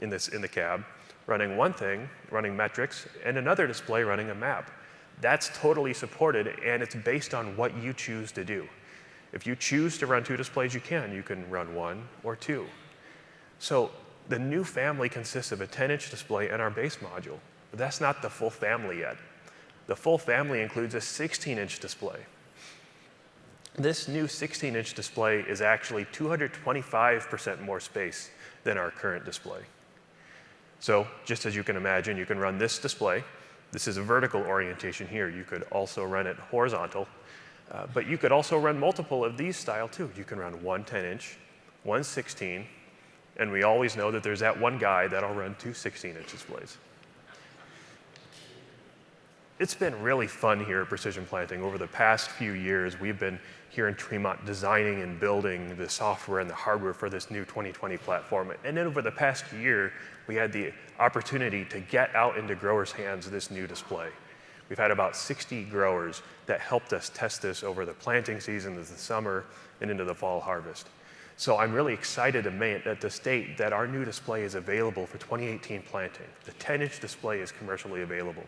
in the cab running one thing, running metrics, and another display running a map. That's totally supported, and it's based on what you choose to do. If you choose to run two displays, you can. You can run one or two. So the new family consists of a 10-inch display and our base module. But that's not the full family yet. The full family includes a 16-inch display. This new 16-inch display is actually 225% more space than our current display. So just as you can imagine, you can run this display. This is a vertical orientation here. You could also run it horizontal. But you could also run multiple of these style too. You can run one 10-inch, one 16, and we always know that there's that one guy that'll run two 16-inch displays. It's been really fun here at Precision Planting. Over the past few years, we've been here in Tremont designing and building the software and the hardware for this new 2020 platform. And then over the past year, we had the opportunity to get out into growers' hands this new display. We've had about 60 growers that helped us test this over the planting season, the summer, and into the fall harvest. So I'm really excited to state that our new display is available for 2018 planting. The 10-inch display is commercially available.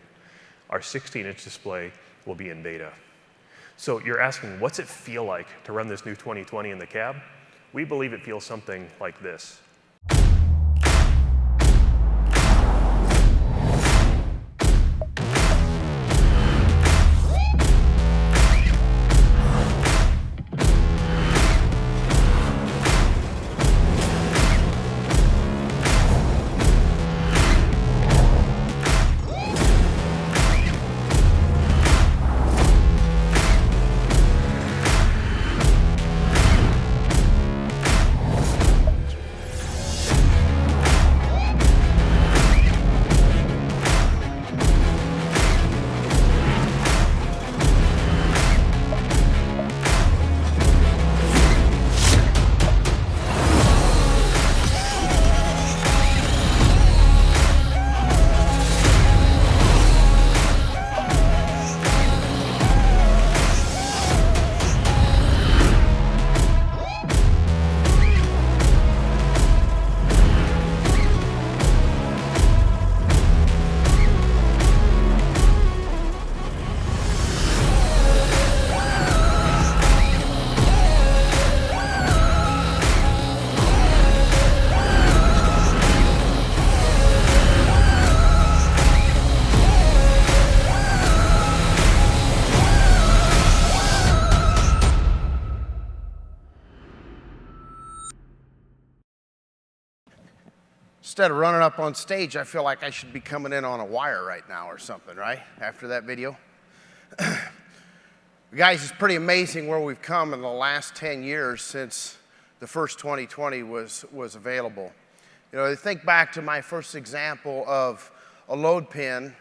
Our 16-inch display will be in beta. So you're asking, what's it feel like to run this new 2020 in the cab? We believe it feels something like this. Instead of running up on stage, I feel like I should be coming in on a wire right now or something, right? After that video. Guys, it's pretty amazing where we've come in the last 10 years since the first 2020 was available. You know, think back to my first example of a load pin.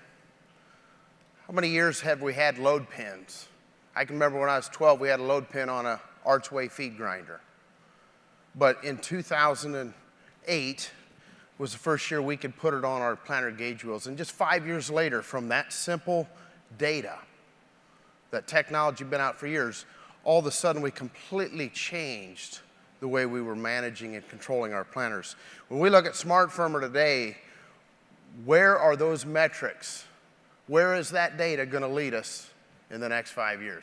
How many years have we had load pins? I can remember when I was 12, we had a load pin on a archway feed grinder. But in 2008 was the first year we could put it on our planter gauge wheels. And just 5 years later, from that simple data, that technology had been out for years, all of a sudden we completely changed the way we were managing and controlling our planters. When we look at Smart Firmer today, where are those metrics? Where is that data going to lead us in the next 5 years?